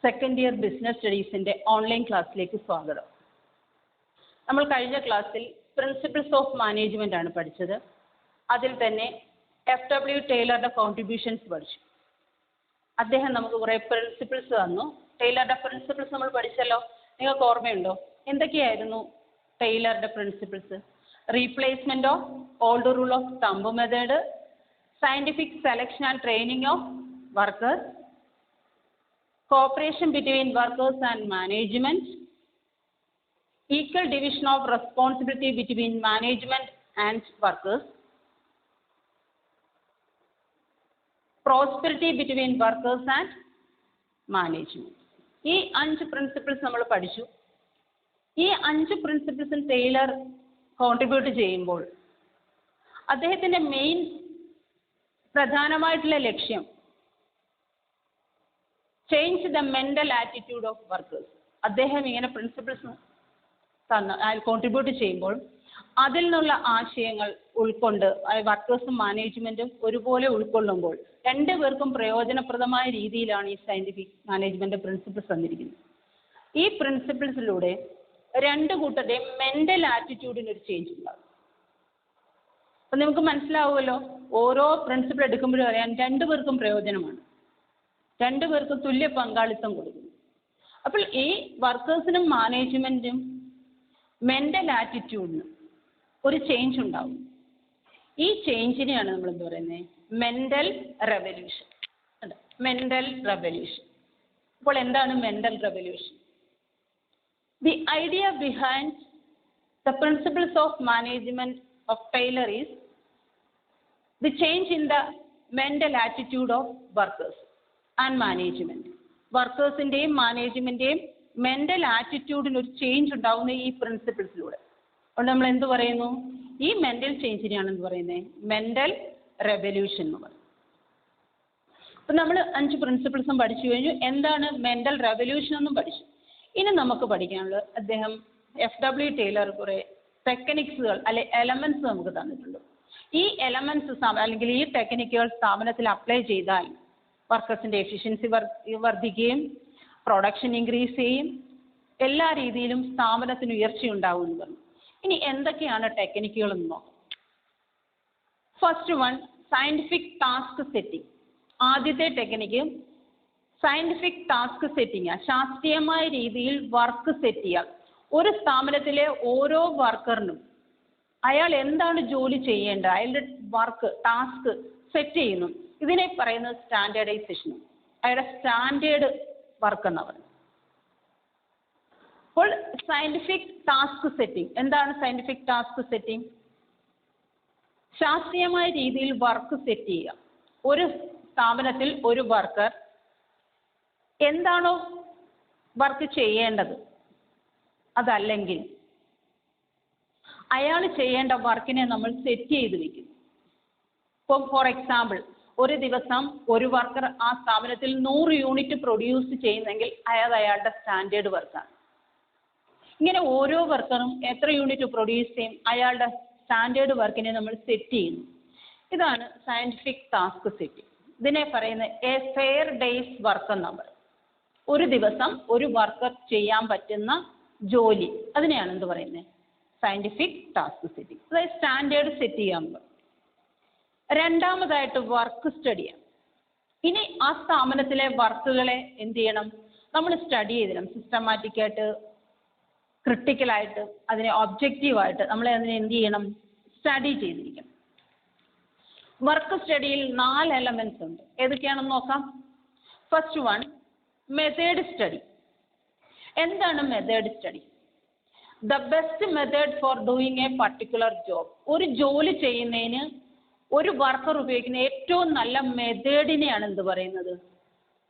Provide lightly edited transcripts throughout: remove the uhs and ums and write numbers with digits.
Second year business സ്റ്റഡീസിൻ്റെ online ക്ലാസ്സിലേക്ക് സ്വാഗതം. നമ്മൾ കഴിഞ്ഞ ക്ലാസ്സിൽ പ്രിൻസിപ്പിൾസ് ഓഫ് മാനേജ്മെൻ്റ് ആണ് പഠിച്ചത്. അതിൽ തന്നെ FW ടൈലറുടെ കോൺട്രിബ്യൂഷൻസ് പഠിച്ചു. അദ്ദേഹം നമുക്ക് കുറേ പ്രിൻസിപ്പിൾസ് തന്നു. ടൈലറുടെ പ്രിൻസിപ്പിൾസ് നമ്മൾ പഠിച്ചല്ലോ, നിങ്ങൾക്ക് ഓർമ്മയുണ്ടോ? എന്തൊക്കെയായിരുന്നു ടൈലറുടെ principles? Replacement of old rule of thumb method, scientific selection and training of workers, cooperation between workers and management, equal division of responsibility between management and workers, prosperity between workers and management. ഈ 5 principles നമ്മൾ പഠിച്ചു. ഈ 5 പ്രിൻസിപ്പിൾസും Taylor contribute ചെയ്യുമ്പോൾ അദ്ദേഹത്തിൻ്റെ main പ്രധാനമായിട്ടുള്ള ലക്ഷ്യം change the mental attitude of workers. അദ്ദേഹം ഇങ്ങനെ പ്രിൻസിപ്പിൾസ് കോൺട്രിബ്യൂട്ട് ചെയ്യുമ്പോൾ അതിൽ നിന്നുള്ള ആശയങ്ങൾ ഉൾക്കൊണ്ട് വർക്കേഴ്സും മാനേജ്മെൻറ്റും ഒരുപോലെ ഉൾക്കൊള്ളുമ്പോൾ രണ്ടുപേർക്കും പ്രയോജനപ്രദമായ രീതിയിലാണ് ഈ സയൻറ്റിഫിക് മാനേജ്മെൻ്റ് പ്രിൻസിപ്പിൾസ് തന്നിരിക്കുന്നത്. ഈ പ്രിൻസിപ്പിൾസിലൂടെ രണ്ട് കൂട്ടരുടെയും മെൻ്റൽ ആറ്റിറ്റ്യൂഡിനൊരു ചേഞ്ച് ഉണ്ടാകും. അപ്പം നമുക്ക് മനസ്സിലാവുമല്ലോ, ഓരോ പ്രിൻസിപ്പിൾ എടുക്കുമ്പോഴും അറിയാൻ രണ്ടുപേർക്കും പ്രയോജനമാണ്, രണ്ടുപേർക്കും തുല്യ പങ്കാളിത്തം കൊടുക്കുന്നു. അപ്പോൾ ഈ വർക്കേഴ്സിനും മാനേജ്മെൻറ്റും മെൻ്റൽ ആറ്റിറ്റ്യൂഡിന് ഒരു ചേഞ്ച് ഉണ്ടാവും. ഈ ചേഞ്ചിനെയാണ് നമ്മൾ എന്ത് പറയുന്നത്? Mental revolution. Mental revolution. അപ്പോൾ എന്താണ് mental revolution? The idea behind the principles of management of Taylor is the change in the mental attitude of workers and management. വർക്കേഴ്സിൻ്റെയും മാനേജ്മെൻറ്റെയും മെൻ്റൽ ആറ്റിറ്റ്യൂഡിന് ഒരു ചേഞ്ച് ഉണ്ടാകുന്ന ഈ പ്രിൻസിപ്പിൾസിലൂടെ. അതുകൊണ്ട് നമ്മൾ എന്ത് പറയുന്നു? ഈ മെൻ്റൽ ചേഞ്ചിനെയാണ് എന്ത് പറയുന്നത്? മെൻ്റൽ റെവല്യൂഷൻ എന്ന് പറയുന്നത്. അപ്പം നമ്മൾ 5 പ്രിൻസിപ്പിൾസും പഠിച്ചു കഴിഞ്ഞു. എന്താണ് മെൻ്റൽ റെവല്യൂഷൻ എന്നും പഠിച്ചു. ഇനി നമുക്ക് പഠിക്കാനുള്ളത്, അദ്ദേഹം FW ടൈലർ കുറേ ടെക്നിക്സുകൾ അല്ലെ എലമെൻറ്റ്സ് നമുക്ക് തന്നിട്ടുണ്ട്. ഈ എലമെൻറ്റ്സ് അല്ലെങ്കിൽ ഈ ടെക്നിക്കുകൾ സ്ഥാപനത്തിൽ അപ്ലൈ ചെയ്താൽ വർക്കേഴ്സിൻ്റെ എഫിഷ്യൻസി വർദ്ധിക്കുകയും പ്രൊഡക്ഷൻ ഇൻക്രീസ് ചെയ്യും, എല്ലാ രീതിയിലും സ്ഥാപനത്തിന് ഉയർച്ചയുണ്ടാവും എന്ന് പറഞ്ഞു. ഇനി എന്തൊക്കെയാണ് ടെക്നിക്കുകളെന്ന് നോക്കാം. First one, scientific task setting. ആദ്യത്തെ ടെക്നിക്ക് സയൻറ്റിഫിക് ടാസ്ക് സെറ്റിംഗ്. ശാസ്ത്രീയമായ രീതിയിൽ വർക്ക് സെറ്റ് ചെയ്യുക. ഒരു സ്ഥാപനത്തിലെ ഓരോ വർക്കറിനും അയാൾ എന്താണ് ജോലി ചെയ്യേണ്ടത്, അയാളുടെ വർക്ക് ടാസ്ക് സെറ്റ് ചെയ്യുന്നു. ഇതിനെ പറയുന്നത് സ്റ്റാൻഡേർഡൈസേഷൻ. അയാളുടെ സ്റ്റാൻഡേർഡ് വർക്ക് എന്ന് പറയുന്നത്. അപ്പോൾ സയൻറ്റിഫിക് ടാസ്ക് സെറ്റിംഗ് എന്താണ്? സയൻറ്റിഫിക് ടാസ്ക് സെറ്റിംഗ് ശാസ്ത്രീയമായ രീതിയിൽ വർക്ക് സെറ്റ് ചെയ്യുക. ഒരു സ്ഥാപനത്തിൽ ഒരു വർക്കർ എന്താണോ വർക്ക് ചെയ്യേണ്ടത് അതല്ലെങ്കിൽ അയാൾ ചെയ്യേണ്ട വർക്കിനെ നമ്മൾ സെറ്റ് ചെയ്ത് വെക്കും. ഇപ്പം ഫോർ എക്സാമ്പിൾ, ഒരു ദിവസം ഒരു വർക്കർ ആ സ്ഥാപനത്തിൽ 100 യൂണിറ്റ് പ്രൊഡ്യൂസ് ചെയ്യുന്നെങ്കിൽ അയാളുടെ സ്റ്റാൻഡേർഡ് വർക്കാണ്. ഇങ്ങനെ ഓരോ വർക്കറും എത്ര യൂണിറ്റ് പ്രൊഡ്യൂസ് ചെയ്യും, അയാളുടെ സ്റ്റാൻഡേർഡ് വർക്കിനെ നമ്മൾ സെറ്റ് ചെയ്യുന്നു. ഇതാണ് സയൻറ്റിഫിക് ടാസ്ക് സെറ്റിംഗ്. ഇതിനെ പറയുന്നത് എ ഫെയർ ഡേയ്സ് വർക്ക് എന്നാണ് പറയുന്നത്. ഒരു ദിവസം ഒരു വർക്കർ ചെയ്യാൻ പറ്റുന്ന ജോലി, അതിനെയാണ് എന്ത് പറയുന്നത്? Scientific task setting. അതായത് സ്റ്റാൻഡേർഡ് സെറ്റ് ചെയ്യാൻ പറയും. രണ്ടാമതായിട്ട് വർക്ക് സ്റ്റഡിയാണ്. ഇനി ആ സ്ഥാപനത്തിലെ വർക്കുകളെ എന്ത് ചെയ്യണം? നമ്മൾ സ്റ്റഡി ചെയ്തിരണം. സിസ്റ്റമാറ്റിക്കായിട്ട്, ക്രിട്ടിക്കലായിട്ട്, അതിനെ ഒബ്ജക്റ്റീവായിട്ട് നമ്മൾ അതിനെ എന്ത് ചെയ്യണം? സ്റ്റഡി ചെയ്തിരിക്കണം. വർക്ക് സ്റ്റഡിയിൽ 4 എലമെൻറ്റ്സ് ഉണ്ട്. ഏതൊക്കെയാണെന്ന് നോക്കാം. First one, method study. എന്താണ് method study? The best method for doing a particular job. ഒരു ജോലി ചെയ്യുന്നതിന് ഒരു വർക്കർ ഉപയോഗിക്കുന്ന ഏറ്റവും നല്ല മെത്തേഡിനെയാണ് എന്ത് പറയുന്നത്?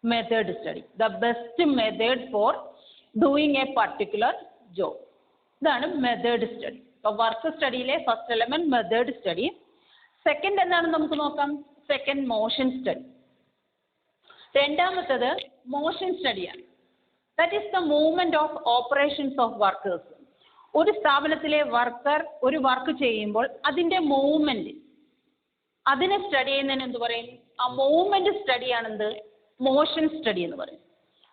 Method study. The best method for doing a particular job. ഇതാണ് മെത്തേഡ് സ്റ്റഡി. അപ്പോൾ വർക്ക് സ്റ്റഡിയിലെ first element method study. Second എന്താണെന്ന് നമുക്ക് നോക്കാം. Second, motion study. രണ്ടാമത്തത് മോഷൻ സ്റ്റഡിയാണ്. That is the movement of operations of workers. ഒരു സ്ഥാപനത്തിലെ വർക്കർ ഒരു വർക്ക് ചെയ്യുമ്പോൾ അതിൻ്റെ മൂവ്മെന്റ്, അതിനെ സ്റ്റഡി ചെയ്യുന്നതിന് എന്ത് പറയും? ആ മൂവ്മെന്റ് സ്റ്റഡിയാണെന്ത്? മോഷൻ സ്റ്റഡി എന്ന് പറയും.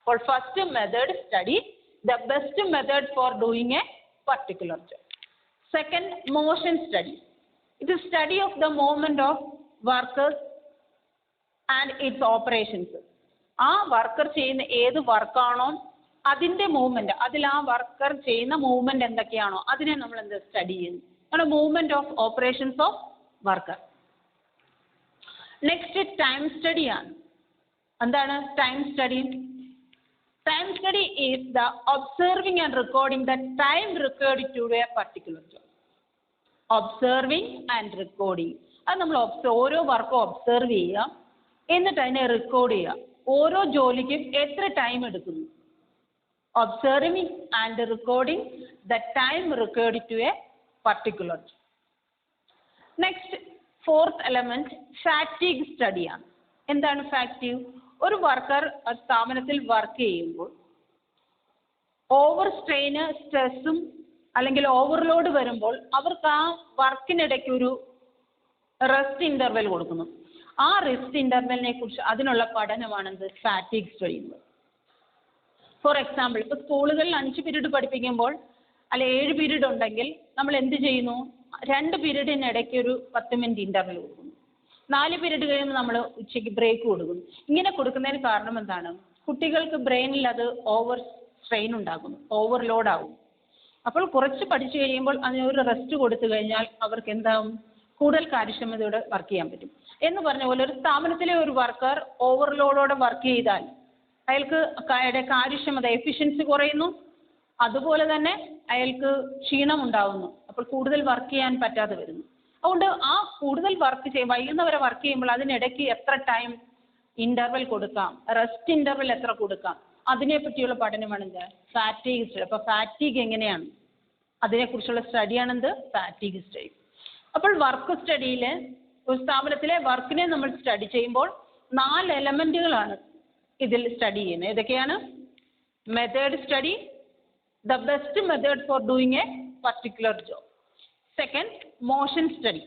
For first method study, the best method for doing a particular job. Second, motion study. It is study of the movement of workers and its operations. ആ worker ചെയ്യുന്ന ഏത് വർക്കാണോ അതിൻ്റെ മൂവ്മെന്റ്, അതിൽ ആ worker ചെയ്യുന്ന movement എന്തൊക്കെയാണോ അതിനെ നമ്മൾ എന്ത് സ്റ്റഡി ചെയ്യുന്നു, ആണ് movement of operations of worker. Next time study ആണ്. എന്താണ് time study? Time study is the observing and recording the time required to a particular job. Observing and recording, അത് നമ്മൾ ഓരോ വർക്കും ഒബ്സർവ് ചെയ്യുക, എന്നിട്ട് അതിനെ റെക്കോർഡ് ചെയ്യുക. ഓരോ ജോലിക്കും എത്ര ടൈം എടുക്കുന്നു. Observing and recording the time required to a particular job. Next, fourth element, fatigue study ആണ്. എന്താണ് ഫാറ്റിഗ്? ഒരു വർക്കർ സ്ഥാപനത്തിൽ വർക്ക് ചെയ്യുമ്പോൾ ഓവർ സ്ട്രെയിന്, സ്ട്രെസ്സും അല്ലെങ്കിൽ ഓവർലോഡ് വരുമ്പോൾ അവർക്ക് ആ വർക്കിനിടയ്ക്ക് ഒരു റെസ്റ്റ് ഇൻ്റർവെൽ കൊടുക്കുന്നു. ആ റെസ്റ്റ് ഇൻ്റർവെലിനെ കുറിച്ച് അതിനുള്ള പഠനമാണ് എന്ത് ഫാറ്റിഗ് സ്റ്റഡി. ഫോർ എക്സാമ്പിൾ, ഇപ്പോൾ സ്കൂളുകളിൽ 5 പീരീഡ് പഠിപ്പിക്കുമ്പോൾ അല്ലെ 7 പീരീഡ് ഉണ്ടെങ്കിൽ നമ്മൾ എന്ത് ചെയ്യുന്നു? 2 പീരീഡിനിടയ്ക്ക് ഒരു 10 മിനിറ്റ് ഇൻ്റർവെൽ കൊടുക്കുന്നു. 4 പീരീഡ് കഴിയുമ്പോൾ നമ്മൾ ഉച്ചയ്ക്ക് ബ്രേക്ക് കൊടുക്കുന്നു. ഇങ്ങനെ കൊടുക്കുന്നതിന് കാരണം എന്താണ്? കുട്ടികൾക്ക് ബ്രെയിനിൽ അത് ഓവർ സ്ട്രെയിൻ ഉണ്ടാകുന്നു, ഓവർലോഡ് ആകും. അപ്പോൾ കുറച്ച് പഠിച്ചു കഴിയുമ്പോൾ അതിനൊരു റെസ്റ്റ് കൊടുത്തു കഴിഞ്ഞാൽ അവർക്ക് എന്താകും? കൂടുതൽ കാര്യക്ഷമതയോടെ വർക്ക് ചെയ്യാൻ പറ്റും. എന്ന് പറഞ്ഞ പോലെ ഒരു സ്ഥാപനത്തിലെ ഒരു വർക്കർ ഓവർലോഡോടെ വർക്ക് ചെയ്താൽ അയാൾക്ക് കാര്യക്ഷമത, എഫിഷ്യൻസി കുറയുന്നു, അതുപോലെ തന്നെ അയാൾക്ക് ക്ഷീണം ഉണ്ടാകുന്നു. അപ്പോൾ കൂടുതൽ വർക്ക് ചെയ്യാൻ പറ്റാതെ വരുന്നു. അതുകൊണ്ട് ആ കൂടുതൽ വൈകുന്നവരെ വർക്ക് ചെയ്യുമ്പോൾ അതിനിടയ്ക്ക് എത്ര ടൈം ഇൻ്റർവെൽ കൊടുക്കാം, റെസ്റ്റ് ഇൻ്റർവെൽ എത്ര കൊടുക്കാം, അതിനെപ്പറ്റിയുള്ള പഠനമാണ് എന്ത് ഫാറ്റീഗ് സ്റ്റഡി. അപ്പോൾ ഫാറ്റീഗ് എങ്ങനെയാണ് അതിനെക്കുറിച്ചുള്ള സ്റ്റഡിയാണെന്ത് ഫാറ്റീഗ് സ്റ്റഡി. അപ്പോൾ വർക്ക് സ്റ്റഡിയിൽ ഒരു സ്ഥാപനത്തിലെ വർക്കിനെ നമ്മൾ സ്റ്റഡി ചെയ്യുമ്പോൾ 4 എലമെൻറ്റുകളാണ് ഇതിൽ സ്റ്റഡി ചെയ്യുന്നത്. ഏതൊക്കെയാണ്? Method study, the best method for doing a particular job. Second, motion study,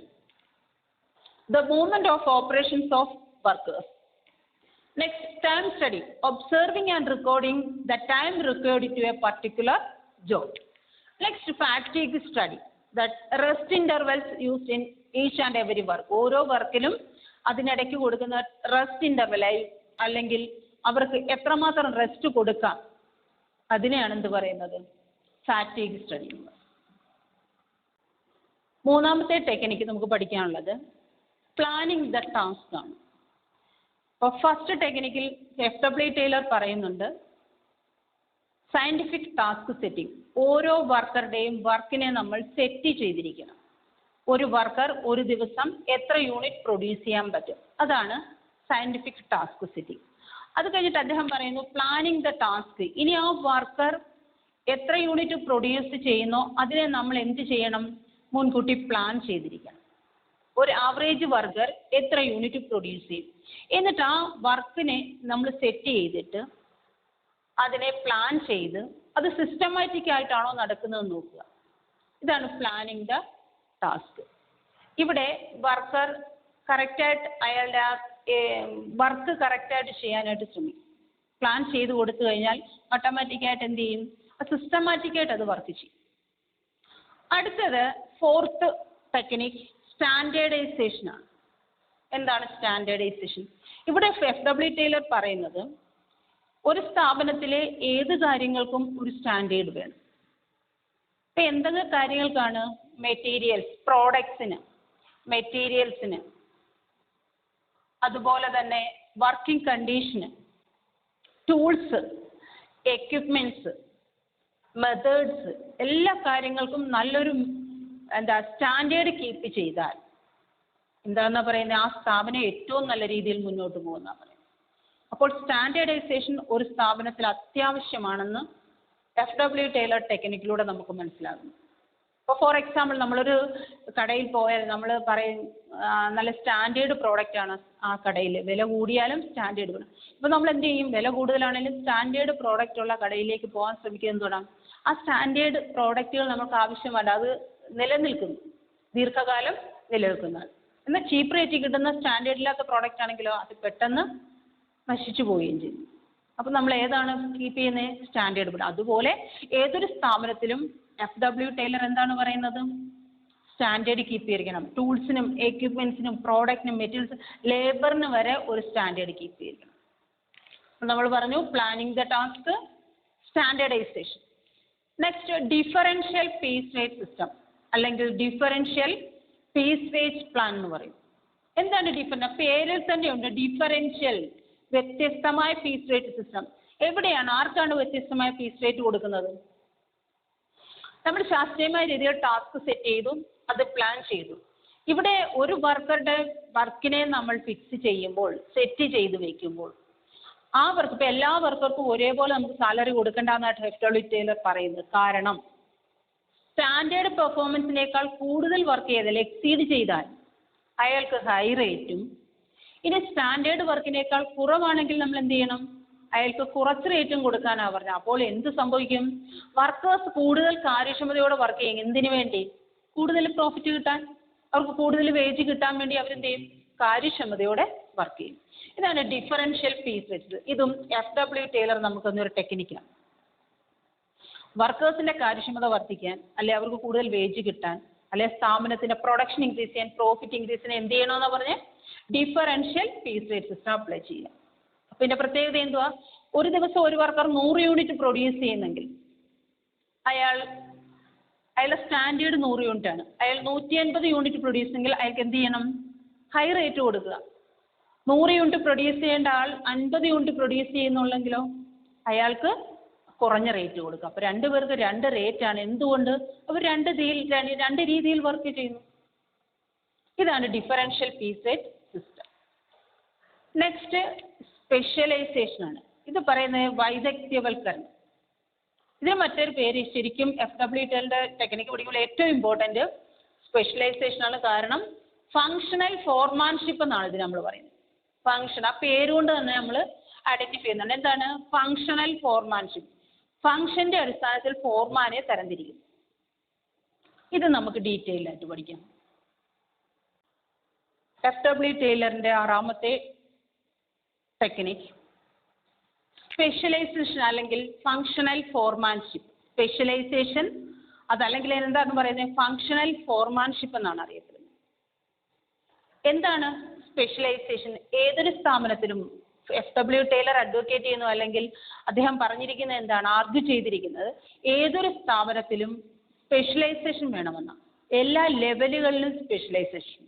the movement of operations of workers. Next, time study, observing and recording the time required to a particular job. Next, fatigue study, the rest intervals used in each and every work. ഓരോ വർക്കിലും അതിനിടയ്ക്ക് കൊടുക്കുന്ന rest interval അല്ലെങ്കിൽ അവർക്ക് എത്രമാത്രം rest കൊടുക്കാം അതിനെയാണ് എന്ത് പറയുന്നത് ഫാറ്റിഗ് സ്റ്റഡി. മൂന്നാമത്തെ ടെക്നിക്ക് നമുക്ക് പഠിക്കാനുള്ളത് പ്ലാനിങ് ദ ടാസ്ക് ആണ്. അപ്പോൾ ഫസ്റ്റ് ടെക്നിക്കിൽ FW ടൈലർ പറയുന്നുണ്ട് സയന്റിഫിക് ടാസ്ക് സെറ്റിംഗ്. ഓരോ വർക്കറുടെയും വർക്കിനെ നമ്മൾ സെറ്റ് ചെയ്തിരിക്കണം. ഒരു വർക്കർ ഒരു ദിവസം എത്ര യൂണിറ്റ് പ്രൊഡ്യൂസ് ചെയ്യാൻ പറ്റും, അതാണ് സയന്റിഫിക് ടാസ്ക് സെറ്റിംഗ്. അത് കഴിഞ്ഞിട്ട് അദ്ദേഹം പറയുന്നു പ്ലാനിങ് ദ ടാസ്ക്. ഇനി ആ വർക്കർ എത്ര യൂണിറ്റ് പ്രൊഡ്യൂസ് ചെയ്യുന്നോ അതിനെ നമ്മൾ എന്ത് ചെയ്യണം? മുൻകൂട്ടി പ്ലാൻ ചെയ്തിരിക്കണം. ഒരു ആവറേജ് വർക്കർ എത്ര യൂണിറ്റ് പ്രൊഡ്യൂസ് ചെയ്യും, എന്നിട്ട് ആ വർക്കിനെ നമ്മൾ സെറ്റ് ചെയ്തിട്ട് അതിനെ പ്ലാൻ ചെയ്ത് അത് സിസ്റ്റമാറ്റിക് ആയിട്ടാണോ നടക്കുന്നതെന്ന് നോക്കുക. ഇതാണ് പ്ലാനിങ് ദ ടാസ്ക്. ഇവിടെ വർക്കർ കറക്റ്റായിട്ട് അയാളുടെ വർക്ക് കറക്റ്റായിട്ട് ചെയ്യാനായിട്ട് ശ്രമിക്കും. പ്ലാൻ ചെയ്ത് കൊടുത്തു കഴിഞ്ഞാൽ ഓട്ടോമാറ്റിക്കായിട്ട് എന്ത് ചെയ്യും? സിസ്റ്റമാറ്റിക്കായിട്ട് അത് വർക്ക് ചെയ്യും. അടുത്തത് ഫോർത്ത് ടെക്നിക് സ്റ്റാൻഡേർഡൈസേഷൻ ആണ്. എന്താണ് സ്റ്റാൻഡേർഡൈസേഷൻ? ഇവിടെ FW ടൈലർ പറയുന്നത് ഒരു സ്ഥാപനത്തിലെ ഏത് കാര്യങ്ങൾക്കും ഒരു സ്റ്റാൻഡേർഡ് വേണം. ഇപ്പം എന്തൊക്കെ കാര്യങ്ങൾക്കാണ്? മെറ്റീരിയൽസ്, പ്രോഡക്ട്സിന്, മെറ്റീരിയൽസിന്, അതുപോലെ തന്നെ വർക്കിംഗ് കണ്ടീഷന്, ടൂൾസ്, എക്യുപ്മെന്റ്സ്, മെത്തേഡ്സ്, എല്ലാ കാര്യങ്ങൾക്കും നല്ലൊരു സ്റ്റാൻഡേർഡ് കീപ്പ് ചെയ്താൽ എന്താണെന്നാ പറയുന്നത്? ആ സ്ഥാപനം ഏറ്റവും നല്ല രീതിയിൽ മുന്നോട്ട് പോകുന്ന പറയുന്നത്. അപ്പോൾ സ്റ്റാൻഡേർഡൈസേഷൻ ഒരു സ്ഥാപനത്തിൽ അത്യാവശ്യമാണെന്ന് FW ടൈലർ ടെക്നിക്കിലൂടെ നമുക്ക് മനസ്സിലാകുന്നു. ഇപ്പോൾ ഫോർ എക്സാമ്പിൾ നമ്മളൊരു കടയിൽ പോയാൽ നമ്മൾ പറയും നല്ല സ്റ്റാൻഡേർഡ് പ്രോഡക്റ്റ് ആണ് ആ കടയിൽ, വില കൂടിയാലും സ്റ്റാൻഡേർഡ് വേണം. ഇപ്പോൾ നമ്മൾ എന്ത് ചെയ്യും? വില കൂടുതലാണെങ്കിലും സ്റ്റാൻഡേർഡ് പ്രോഡക്റ്റ് ഉള്ള കടയിലേക്ക് പോകാൻ ശ്രമിക്കുന്നത് തുടങ്ങാം. ആ സ്റ്റാൻഡേർഡ് പ്രോഡക്റ്റുകൾ നമുക്ക് ആവശ്യമല്ല, അത് നിലനിൽക്കുന്നു, ദീർഘകാലം നിലനിൽക്കുന്നതാണ്. എന്നാൽ ചീപ്പ് റേറ്റിൽ കിട്ടുന്ന സ്റ്റാൻഡേർഡ് ഇല്ലാത്ത പ്രോഡക്റ്റ് ആണെങ്കിലോ അത് പെട്ടെന്ന് നശിച്ചു പോവുകയും ചെയ്യും. അപ്പോൾ നമ്മൾ ഏതാണ് കീപ്പ് ചെയ്യുന്നത്? Standard build. അതുപോലെ ഏതൊരു സ്ഥാപനത്തിലും FW ടൈലർ എന്താണ് പറയുന്നത്? സ്റ്റാൻഡേർഡ് കീപ്പ് ചെയ്തിരിക്കണം. ടൂൾസിനും എക്യുപ്മെന്റ്സിനും പ്രോഡക്റ്റിനും മെറ്റീരിയൽസ് ലേബറിന് വരെ ഒരു സ്റ്റാൻഡേർഡ് കീപ്പ് ചെയ്തിരിക്കണം. നമ്മൾ പറഞ്ഞു planning the task, standardisation. Next differential piece rate system അല്ലെങ്കിൽ ഡിഫറൻഷ്യൽ പീസ് റേറ്റ് പ്ലാൻ എന്ന് പറയും. എന്താണ് ഡിഫറൻറ്റ്? പേരിൽ തന്നെയുണ്ട് ഡിഫറൻഷ്യൽ, വ്യത്യസ്തമായ പീസ് റേറ്റ് സിസ്റ്റം. എവിടെയാണ് ആർക്കാണ് വ്യത്യസ്തമായ പീസ് റേറ്റ് കൊടുക്കുന്നത്? നമ്മൾ ശാസ്ത്രീയമായ രീതിയിൽ ടാസ്ക് സെറ്റ് ചെയ്തു, അത് പ്ലാൻ ചെയ്തു. ഇവിടെ ഒരു വർക്കറുടെ വർക്കിനെ നമ്മൾ ഫിക്സ് ചെയ്യുമ്പോൾ, സെറ്റ് ചെയ്ത് വെക്കുമ്പോൾ ആ വർക്ക് ഇപ്പം എല്ലാ വർക്കർക്കും ഒരേപോലെ നമുക്ക് സാലറി കൊടുക്കേണ്ടെന്നായിട്ട് FW ടൈലർ പറയുന്നത്. കാരണം സ്റ്റാൻഡേർഡ് പെർഫോമൻസിനേക്കാൾ കൂടുതൽ വർക്ക് ചെയ്താൽ, എക്സീഡ് ചെയ്താൽ അയാൾക്ക് ഹൈ റേറ്റും, ഇനി സ്റ്റാൻഡേർഡ് വർക്കിനേക്കാൾ കുറവാണെങ്കിൽ നമ്മൾ എന്ത് ചെയ്യണം? അയാൾക്ക് കുറച്ച് റേറ്റും കൊടുക്കാനാണ് പറഞ്ഞത്. അപ്പോൾ എന്ത് സംഭവിക്കും? വർക്കേഴ്സ് കൂടുതൽ കാര്യക്ഷമതയോടെ വർക്ക് ചെയ്യും. എന്തിനു വേണ്ടി? കൂടുതൽ പ്രോഫിറ്റ് കിട്ടാൻ, അവർക്ക് കൂടുതൽ വേജ് കിട്ടാൻ വേണ്ടി അവരെന്ത് ചെയ്യും? കാര്യക്ഷമതയോടെ വർക്ക് ചെയ്യും. ഇതാണ് ഡിഫറൻഷ്യൽ പീസ് റേറ്റ്. ഇതും FW ടൈലർ നമുക്കൊന്നൊരു ടെക്നിക്കാണ്. വർക്കേഴ്സിന്റെ കാര്യക്ഷമത വർദ്ധിക്കാൻ, അല്ലെ അവർക്ക് കൂടുതൽ വേജ് കിട്ടാൻ, അല്ലെ സ്ഥാപനത്തിന്റെ പ്രൊഡക്ഷൻ ഇൻക്രീസ് ചെയ്യാൻ, പ്രോഫിറ്റ് ഇൻക്രീസ് ചെയ്യാൻ എന്ത് ചെയ്യണമെന്ന് പറഞ്ഞ് differential piece rate system apply ചെയ്യാം. പിന്നെ പ്രത്യേകത എന്തുവാ? ഒരു ദിവസം ഒരു വർക്കർ 100 യൂണിറ്റ് പ്രൊഡ്യൂസ് ചെയ്യുന്നെങ്കിൽ അയാളുടെ സ്റ്റാൻഡേർഡ് 100 യൂണിറ്റ് ആണ്. അയാൾ 150 യൂണിറ്റ് പ്രൊഡ്യൂസ് ചെയ്യുമെങ്കിൽ അയാൾക്ക് എന്ത് ചെയ്യണം? ഹൈ റേറ്റ് കൊടുക്കുക. 100 യൂണിറ്റ് പ്രൊഡ്യൂസ് ചെയ്യേണ്ട ആൾ 50 യൂണിറ്റ് പ്രൊഡ്യൂസ് ചെയ്യുന്നുള്ളെങ്കിലോ അയാൾക്ക് കുറഞ്ഞ റേറ്റ് കൊടുക്കുക. അപ്പോൾ രണ്ടുപേർക്ക് 2 റേറ്റാണ്. എന്തുകൊണ്ട്? അവർ രണ്ട് രീതിയിൽ വർക്ക് ചെയ്യുന്നു. ഇതാണ് differential piece rate system. Next specialisation ആണ്. ഇത് പറയുന്നത് വൈദഗ്ധ്യവൽക്കരണം. ഇതിന് മറ്റൊരു പേര് ശരിക്കും FW ടൈലറിന്റെ ടെക്നിക്ക് പഠിക്കുമ്പോൾ ഏറ്റവും ഇമ്പോർട്ടൻറ്റ് സ്പെഷ്യലൈസേഷൻ ആണ്. കാരണം ഫങ്ഷണൽ ഫോർമാൻഷിപ്പ് എന്നാണ് ഇത് നമ്മൾ പറയുന്നത്. ഫങ്ഷൻ, ആ പേരുകൊണ്ട് തന്നെ നമ്മൾ ഐഡന്റിഫൈ ചെയ്യുന്നുണ്ട്. എന്താണ് ഫങ്ഷണൽ ഫോർമാൻഷിപ്പ്? ഫങ്ഷന്റെ അടിസ്ഥാനത്തിൽ ഫോർമാനെ തരംതിരിക്കും. ഇത് നമുക്ക് ഡീറ്റെയിൽ ആയിട്ട് പഠിക്കാം. FW ടൈലറിന്റെ 6ാമത്തെ ടെക്നിക്ക് സ്പെഷ്യലൈസേഷൻ അല്ലെങ്കിൽ ഫങ്ഷണൽ ഫോർമാൻഷിപ്പ്. സ്പെഷ്യലൈസേഷൻ അതല്ലെങ്കിൽ എന്താണ് പറയുന്നത്? ഫങ്ഷണൽ ഫോർമാൻഷിപ്പ് എന്നാണ് അറിയപ്പെടുന്നത്. എന്താണ് സ്പെഷ്യലൈസേഷൻ? ഏതൊരു സ്ഥാപനത്തിലും FW ടൈലർ അഡ്വക്കേറ്റ് ചെയ്യുന്നു, അല്ലെങ്കിൽ അദ്ദേഹം പറഞ്ഞിരിക്കുന്നത് എന്താണ്, ആർഗ്യൂ ചെയ്തിരിക്കുന്നത്, ഏതൊരു സ്ഥാപനത്തിലും സ്പെഷ്യലൈസേഷൻ വേണമെന്നാണ്. എല്ലാ ലെവലുകളിലും സ്പെഷ്യലൈസേഷൻ.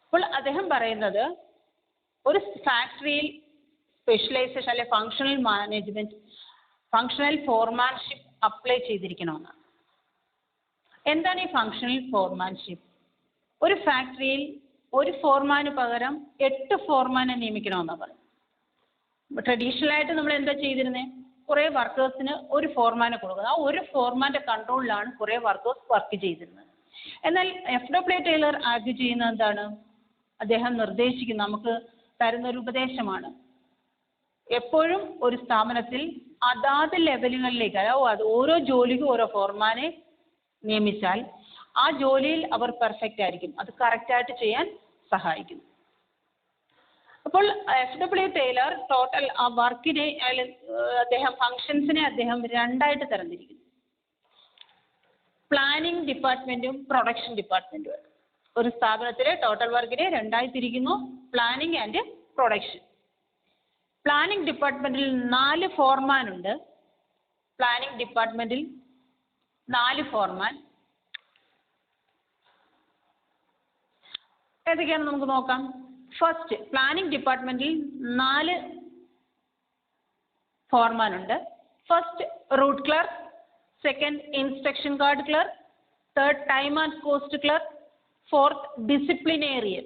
അപ്പോൾ അദ്ദേഹം പറയുന്നത് ഒരു ഫാക്ടറിയിൽ സ്പെഷ്യലൈസേഷൻ അല്ലെ functional management, functional foremanship apply ചെയ്തിരിക്കണമെന്നാണ്. എന്താണ് ഈ ഫങ്ഷണൽ ഫോർമാൻഷിപ്പ്? ഒരു ഫാക്ടറിയിൽ ഒരു ഫോർമാന് പകരം 8 ഫോർമാനെ നിയമിക്കണമെന്നാണ് പറയുന്നത്. ട്രഡീഷണൽ ആയിട്ട് നമ്മൾ എന്താ ചെയ്തിരുന്നത്? കുറേ വർക്കേഴ്സിന് ഒരു ഫോർമാനെ കൊടുക്കുന്നത്. ആ ഒരു ഫോർമാന്റെ കൺട്രോളിലാണ് കുറേ വർക്കേഴ്സ് വർക്ക് ചെയ്തിരുന്നത്. എന്നാൽ FW ടൈലർ ആർഗ്യൂ ചെയ്യുന്നത് എന്താണ്? അദ്ദേഹം നിർദ്ദേശിക്കുന്ന, നമുക്ക് തരുന്നൊരു ഉപദേശമാണ്, എപ്പോഴും ഒരു സ്ഥാപനത്തിൽ അതാത് ലെവലുകളിലേക്ക്, അത് ഓരോ ജോലിക്കും ഓരോ ഫോർമാനെ നിയമിച്ചാൽ ആ ജോലിയിൽ അവർ പെർഫെക്റ്റ് ആയിരിക്കും. അത് കറക്റ്റായിട്ട് ചെയ്യാൻ സഹായിക്കും. അപ്പോൾ FW ടൈലർ ടോട്ടൽ ആ വർക്കിനെ, അദ്ദേഹം ഫങ്ഷൻസിനെ അദ്ദേഹം 2ആയിട്ട് തരംതിരിക്കുന്നു. Planning ഡിപ്പാർട്ട്മെന്റും production ഡിപ്പാർട്ട്മെന്റും. ഒരു സ്ഥാപനത്തിലെ ടോട്ടൽ വർക്കിനെ 2ആയി തിരിക്കുന്നു, പ്ലാനിംഗ് ആൻഡ് പ്രൊഡക്ഷൻ. പ്ലാനിംഗ് ഡിപ്പാർട്ട്മെന്റിൽ 4 ഫോർമാൻ ഉണ്ട്. പ്ലാനിംഗ് ഡിപ്പാർട്ട്മെന്റിൽ 4 ഫോർമാൻ. ഏതൊക്കെയാണ് നമുക്ക് നോക്കാം. ഫസ്റ്റ്, പ്ലാനിംഗ് ഡിപ്പാർട്ട്മെന്റിൽ 4 ഫോർമാൻ ഉണ്ട്. First route clerk, second instruction card clerk, third time and cost clerk, fourth disciplinarian.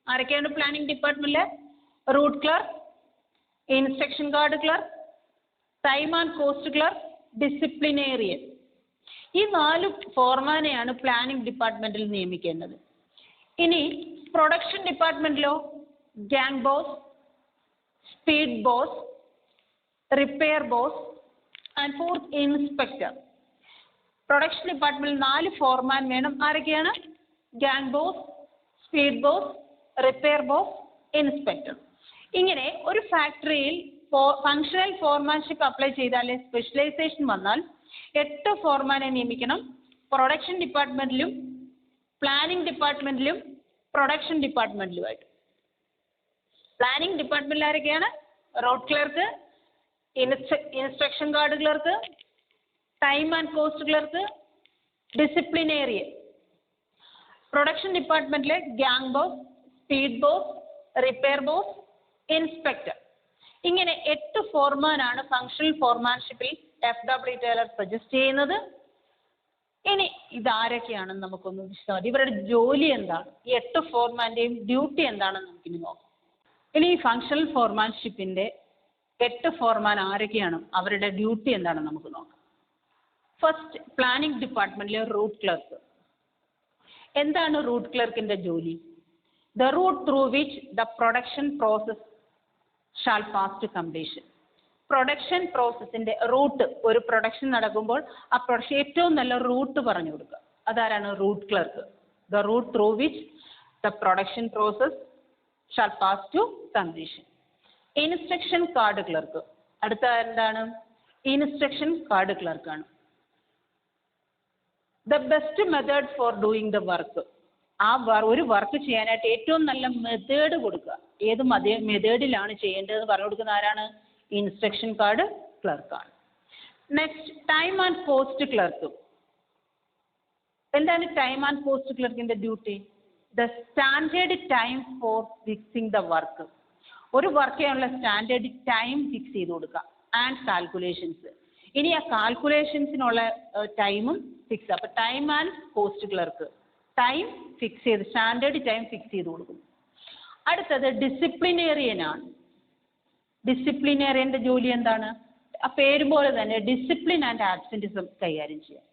ആരൊക്കെയാണ് പ്ലാനിംഗ് ഡിപ്പാർട്ട്മെന്റിലെ? Route clerk, instruction card clerk, time and cost clerk, disciplinarian. ഈ 4 ഫോർമാനെയാണ് പ്ലാനിംഗ് ഡിപ്പാർട്ട്മെന്റിൽ നിയമിക്കേണ്ടത്. ഇനി പ്രൊഡക്ഷൻ ഡിപ്പാർട്ട്മെന്റിലോ gang boss, speed boss, repair boss and fourth inspector. Production ഡിപ്പാർട്ട്മെന്റിൽ 4 foreman വേണം. ആരൊക്കെയാണ്? Gang boss, speed boss, repair boss, inspector. ഇങ്ങനെ ഒരു ഫാക്ടറിയിൽ ഫങ്ഷണൽ ഫോർമാൻഷിപ്പ് അപ്ലൈ ചെയ്താൽ സ്പെഷ്യലൈസേഷൻ വന്നാൽ 8 ഫോർമാനെ നിയമിക്കണം. പ്രൊഡക്ഷൻ ഡിപ്പാർട്ട്മെന്റിലും പ്ലാനിംഗ് ഡിപ്പാർട്ട്മെന്റിലും പ്രൊഡക്ഷൻ ഡിപ്പാർട്ട്മെന്റിലുമായിട്ട്. പ്ലാനിംഗ് ഡിപ്പാർട്ട്മെന്റിൽ ആരൊക്കെയാണ്? Route clerk, instruction card clerk, time and cost clerk, disciplinarian. Production ഡിപ്പാർട്ട്മെന്റിലെ gang boss, speed boss, repair boss, inspector. ഇങ്ങനെ 8 ഫോർമാനാണ് ഫങ്ഷണൽ ഫോർമാൻഷിപ്പിൽ FW ടൈലർ സജസ്റ്റ് ചെയ്യുന്നത്. ഇനി ഇതാരൊക്കെയാണെന്ന് നമുക്കൊന്ന് വിശദമായി ഇവരുടെ ജോലി എന്താണ്, ഈ 8 ഫോർമാന്റെയും ഡ്യൂട്ടി എന്താണെന്ന് നമുക്കിനി നോക്കാം. ഇനി ഈ ഫങ്ഷണൽ ഫോർമാൻഷിപ്പിന്റെ 8 ഫോർമാൻ ആരൊക്കെയാണ്, അവരുടെ ഡ്യൂട്ടി എന്താണെന്ന് നമുക്ക് നോക്കാം. ഫസ്റ്റ്, പ്ലാനിംഗ് ഡിപ്പാർട്ട്മെന്റിലെ റൂട്ട് ക്ലർക്ക്. എന്താണ് റൂട്ട് ക്ലർക്കിന്റെ ജോലി? The route through which the production process shall pass to completion. Production പ്രോസസ്സിന്റെ റൂട്ട്, ഒരു പ്രൊഡക്ഷൻ നടക്കുമ്പോൾ ആ പ്രൊഡക്ഷൻ ഏറ്റവും നല്ല റൂട്ട് പറഞ്ഞു കൊടുക്കുക. അതാരാണ്? Route clerk. The route through which the production process shall pass to completion. Instruction card clerk. അടുത്ത എന്താണ്? ഇൻസ്ട്രക്ഷൻ കാർഡ് ക്ലർക്കാണ്. The best method for doing the work. ഒരു വർക്ക് ചെയ്യാനായിട്ട് ഏറ്റവും നല്ല മെത്തേഡ് കൊടുക്കുക. ഏത് മെത്തേഡിലാണ് ചെയ്യേണ്ടതെന്ന് പറഞ്ഞു കൊടുക്കുന്ന ആരാണ്? ഇൻസ്ട്രക്ഷൻ കാർഡ് ക്ലർക്കാണ്. Next, time and cost clerk. എന്താണ് ടൈം ആൻഡ് കോസ്റ്റ് ക്ലർക്കിന്റെ duty? The standard time for fixing the work. ഒരു വർക്ക് ചെയ്യാനുള്ള സ്റ്റാൻഡേർഡ് ടൈം ഫിക്സ് ചെയ്ത് കൊടുക്കുക. And calculations. ഇനി ആ കാൽക്കുലേഷൻസിനുള്ള ടൈമും ഫിക്സ്. അപ്പൊ time and cost clerk time fix ചെയ്ത് സ്റ്റാൻഡേർഡ് ടൈം ഫിക്സ് ചെയ്ത് കൊടുക്കും. അടുത്തത് ഡിസിപ്ലിനേറിയൻ ആണ്. ഡിസിപ്ലിനേറിയന്റെ ജോലി എന്താണ്? ആ പേര് പോലെ തന്നെ ഡിസിപ്ലിൻ ആൻഡ് ആബ്സെന്റിസം കൈകാര്യം ചെയ്യാം.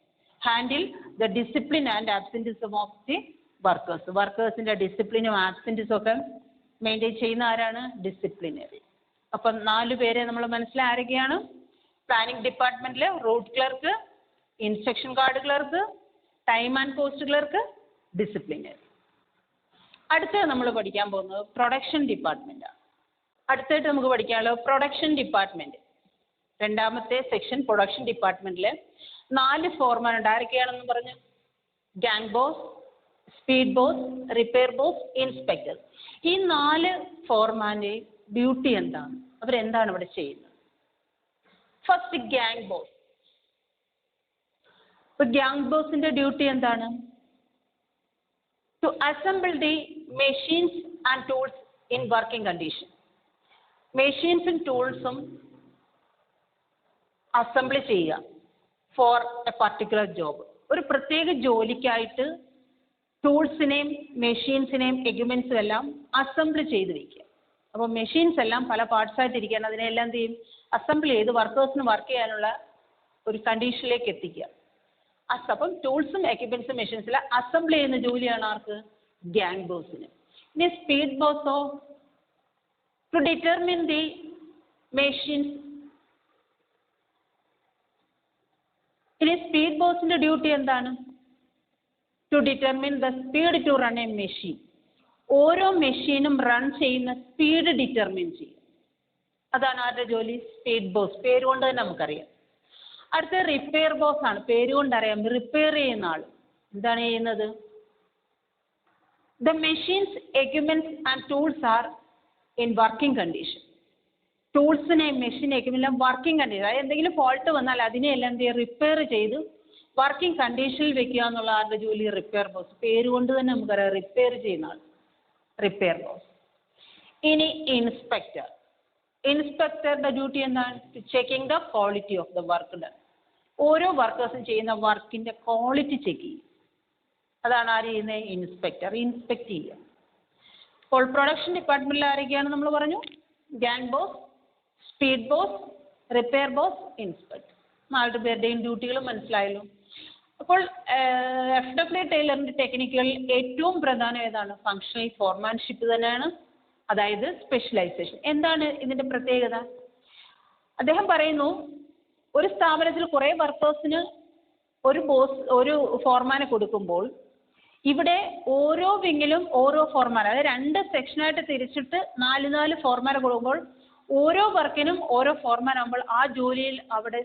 Handle the discipline and absenteeism of the workers. വർക്കേഴ്സിന്റെ ഡിസിപ്ലിനും ആബ്സെന്റിസും ഒക്കെ മെയിൻറ്റെയിൻ ചെയ്യുന്ന ആരാണ്? ഡിസിപ്ലിനറി. അപ്പം 4 പേരെ നമ്മൾ മനസ്സിലായി ആരൊക്കെയാണ്? പ്ലാനിംഗ് ഡിപ്പാർട്ട്മെന്റിലെ route clerk, instruction card clerk, time and cost clerk, disciplinary. അടുത്തത് നമ്മൾ പഠിക്കാൻ പോകുന്നത് പ്രൊഡക്ഷൻ ഡിപ്പാർട്ട്മെന്റാണ്. അടുത്തായിട്ട് നമുക്ക് പഠിക്കാമല്ലോ പ്രൊഡക്ഷൻ ഡിപ്പാർട്ട്മെന്റ്. രണ്ടാമത്തെ സെക്ഷൻ പ്രൊഡക്ഷൻ ഡിപ്പാർട്ട്മെന്റിലെ 4 ഫോർമാൻ ഉണ്ട്. ആരൊക്കെയാണെന്ന് പറഞ്ഞു? Gang boss, speed boss, repair boss, inspector. ഈ 4 ഫോർമാന്റെ ഡ്യൂട്ടി എന്താണ്? അവരെന്താണ് ഇവിടെ ചെയ്യുന്നത്? First, gang boss. ഇപ്പൊ ഗ്യാങ് ബോസിന്റെ ഡ്യൂട്ടി എന്താണ്? To assemble the machines and tools in working condition. മെഷീൻസും ടൂൾസും അസംബിൾ ചെയ്യുക ഫോർ എ പർട്ടിക്കുലർ ജോബ്. ഒരു പ്രത്യേക ജോലിക്കായിട്ട് ടൂൾസിനെയും മെഷീൻസിനെയും എക്യുപ്മെന്റ്സും എല്ലാം അസംബിൾ ചെയ്ത് വയ്ക്കുക. അപ്പോൾ മെഷീൻസ് എല്ലാം പല പാർട്സ് ആയിട്ട് ഇരിക്കുകയാണ്. അതിനെല്ലാം എന്ത് ചെയ്യും? അസംബിൾ ചെയ്ത് വർക്കേഴ്സിന് വർക്ക് ചെയ്യാനുള്ള ഒരു കണ്ടീഷനിലേക്ക് എത്തിക്കുക. അപ്പം ടൂൾസും എക്യുപ്മെന്റ്സും മെഷീൻസിലെ അസംബിൾ ചെയ്യുന്ന ജോലിയാണ് ആർക്ക്? ഗ്യാങ് ബോസിന്. ഇനി സ്പീഡ് ബോസോ? To determine the machines. ഇനി സ്പീഡ് ബോസിന്റെ ഡ്യൂട്ടി എന്താണ്? To determine the speed to run a machine. ഓരോ മെഷീനും റൺ ചെയ്യുന്ന സ്പീഡ് ഡിറ്റർമിൻ ചെയ്യും. അതാണ് ആരുടെ ജോലി? Speed boss. പേരുകൊണ്ട് തന്നെ നമുക്കറിയാം. അടുത്ത റിപ്പയർ ബോസ് ആണ്. പേരുകൊണ്ട് അറിയാം, റിപ്പയർ ചെയ്യുന്ന ആൾ. എന്താണ് ചെയ്യുന്നത്? The machines, equipments and tools are in working condition. ടൂൾസിനെയും മെഷീൻ എക്യുപ്മെന്റും വർക്കിംഗ് കണ്ടീഷൻ, അതായത് എന്തെങ്കിലും ഫോൾട്ട് വന്നാൽ അതിനെയെല്ലാം എന്ത് ചെയ്യുക? റിപ്പയർ ചെയ്ത് വർക്കിംഗ് കണ്ടീഷനിൽ വെക്കുക എന്നുള്ള ആരുടെ ജോലി? Repair boss. പേരുകൊണ്ട് തന്നെ നമുക്കറിയാം, റിപ്പയർ ചെയ്യുന്ന ആൾ, റിപ്പയർ ബോസ്. ഇനി ഇൻസ്പെക്ടർ. ഇൻസ്പെക്ടറുടെ ഡ്യൂട്ടി എന്താണ്? Checking the quality of the work done. ഓരോ വർക്കേഴ്സും ചെയ്യുന്ന വർക്കിന്റെ ക്വാളിറ്റി ചെക്ക് ചെയ്യും. അതാണ് ആര് ചെയ്യുന്നത്? ഇൻസ്പെക്ടർ. ഇൻസ്പെക്ട് ചെയ്യുക. അപ്പോൾ പ്രൊഡക്ഷൻ ഡിപ്പാർട്ട്മെന്റിൽ ആരൊക്കെയാണ് നമ്മൾ പറഞ്ഞു? Gang boss, speed boss, repair boss, inspector. 4 പേരുടെയും ഡ്യൂട്ടികൾ മനസ്സിലായല്ലോ. അപ്പോൾ FW ടൈലറിന്റെ ടെക്നിക്കുകളിൽ ഏറ്റവും പ്രധാനം ഏതാണ്? ഫങ്ഷണൽ ഫോർമാൻഷിപ്പ് തന്നെയാണ്. അതായത് സ്പെഷ്യലൈസേഷൻ. എന്താണ് ഇതിന്റെ പ്രത്യേകത? അദ്ദേഹം പറയുന്നു, ഒരു സ്ഥാപനത്തിൽ കുറേ വർക്കേഴ്സിന് ഒരു ഫോർമാനെ കൊടുക്കുമ്പോൾ ഇവിടെ ഓരോ വിങ്ങിലും ഓരോ ഫോർമാൻ, അതായത് 2 സെക്ഷനായിട്ട് തിരിച്ചിട്ട് 4 ഫോർമാനെ കൊടുക്കുമ്പോൾ ഓരോ വർക്കിനും ഓരോ ഫോർമാൻ ആകുമ്പോൾ ആ ജോലിയിൽ അവിടെ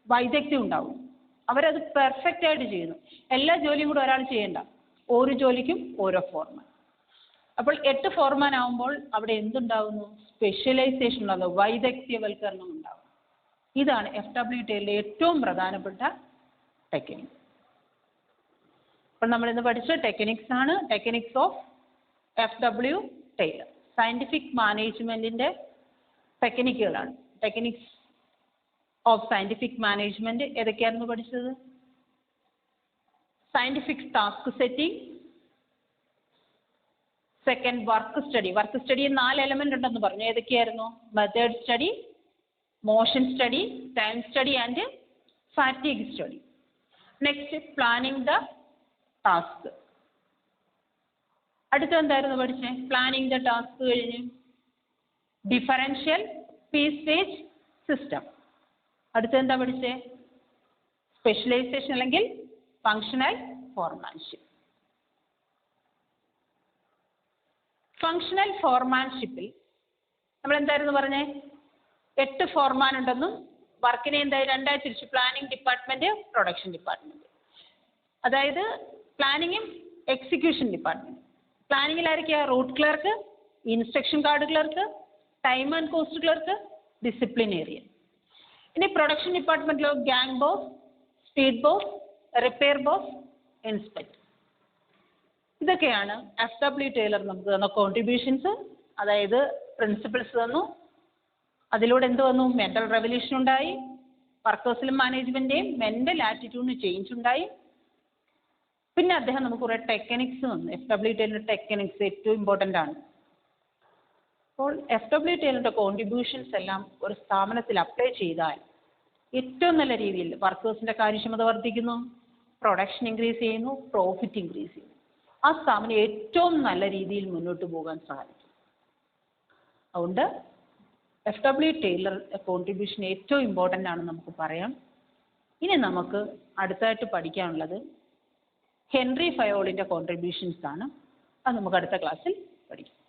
വൈദഗ്ധ്യം ഉണ്ടാവും. അവരത് പെർഫെക്റ്റ് ആയിട്ട് ചെയ്യുന്നു. എല്ലാ ജോലിയും കൂടെ ഒരാൾ ചെയ്യേണ്ട, ഓരോ ജോലിക്കും ഓരോ ഫോർമാൻ. അപ്പോൾ 8 ഫോർമാൻ ആകുമ്പോൾ അവിടെ എന്തുണ്ടാകുന്നു? സ്പെഷ്യലൈസേഷൻ ഉണ്ടാകുന്നു, വൈദഗ്ധ്യവൽക്കരണം ഉണ്ടാകും. ഇതാണ് FWTയിലെ ഏറ്റവും പ്രധാനപ്പെട്ട ടെക്നിക്ക്. അപ്പോൾ നമ്മളിന്ന് പഠിച്ച ടെക്നിക്സ് ആണ് techniques of FW Taylor. Scientific മാനേജ്മെൻറ്റിൻ്റെ ടെക്നിക്കുകളാണ്. ടെക്നിക്സ് ഓഫ് സയൻറ്റിഫിക് മാനേജ്മെൻറ്റ് ഏതൊക്കെയായിരുന്നു പഠിച്ചത്? Scientific task setting, second work study. Work സ്റ്റഡിയിൽ 4 എലമെൻ്റ് ഉണ്ടെന്ന് പറഞ്ഞു. ഏതൊക്കെയായിരുന്നു? Method study, motion study, time study and fatigue study. Next planning the task. അടുത്ത എന്തായിരുന്നു പഠിച്ചേ? പ്ലാനിങ് ദ ടാസ്ക് കഴിഞ്ഞ് ഡിഫറൻഷ്യൽ പീസേജ് സിസ്റ്റം. അടുത്ത എന്താ പഠിച്ചേ? സ്പെഷ്യലൈസേഷൻ അല്ലെങ്കിൽ ഫങ്ഷണൽ ഫോർമാൻഷിപ്പ്. ഫങ്ഷണൽ ഫോർമാൻഷിപ്പിൽ നമ്മൾ എന്തായിരുന്നു പറഞ്ഞേ? 8 ഫോർമാൻ ഉണ്ടെന്നും വർക്കിനെ എന്തായി 2ആയി തിരിച്ചു. Planning department, production department. അതായത് പ്ലാനിങ്ങും എക്സിക്യൂഷൻ ഡിപ്പാർട്ട്മെന്റ്. പ്ലാനിങ്ങിൽ ആയിരിക്കുക? Route clerk, instruction card clerk, time and cost clerk, disciplinarian. ഇനി പ്രൊഡക്ഷൻ ഡിപ്പാർട്ട്മെന്റിലോ gang boss, speed boss, repair boss, inspector. ഇതൊക്കെയാണ് FW ടൈലർ നമുക്ക് തന്ന കോൺട്രിബ്യൂഷൻസ്. അതായത് പ്രിൻസിപ്പിൾസ് തന്നു, അതിലൂടെ എന്ത് വന്നു? മെന്റൽ റെവല്യൂഷൻ ഉണ്ടായി, വർക്കേഴ്സിലും മാനേജ്മെന്റിന്റെയും മെന്റൽ ആറ്റിറ്റ്യൂഡിന് ചേഞ്ച് ഉണ്ടായി. പിന്നെ അദ്ദേഹം നമുക്ക് കുറേ ടെക്നിക്സ് തന്നു. FW ടൈലറിന്റെ ടെക്നിക്സ് ഏറ്റവും ഇമ്പോർട്ടൻ്റ് ആണ്. അപ്പോൾ FW ടൈലറിന്റെ കോൺട്രിബ്യൂഷൻസ് എല്ലാം ഒരു സ്ഥാപനത്തിൽ അപ്ലൈ ചെയ്താൽ ഏറ്റവും നല്ല രീതിയിൽ വർക്കേഴ്സിന്റെ കാര്യക്ഷമത വർദ്ധിക്കുന്നു, പ്രൊഡക്ഷൻ ഇൻക്രീസ് ചെയ്യുന്നു, പ്രോഫിറ്റ് ഇൻക്രീസ് ചെയ്യുന്നു. ആ സ്ഥാപനം ഏറ്റവും നല്ല രീതിയിൽ മുന്നോട്ട് പോകാൻ സാധിക്കും. അതുകൊണ്ട് FW ടൈലർ കോൺട്രിബ്യൂഷൻ ഏറ്റവും ഇമ്പോർട്ടൻ്റ് ആണെന്ന് നമുക്ക് പറയാം. ഇനി നമുക്ക് അടുത്തായിട്ട് പഠിക്കാനുള്ളത് ഹെൻറി ഫയോളിൻ്റെ കോൺട്രിബ്യൂഷൻസ് ആണ്. അത് നമുക്ക് അടുത്ത ക്ലാസ്സിൽ പഠിക്കാം.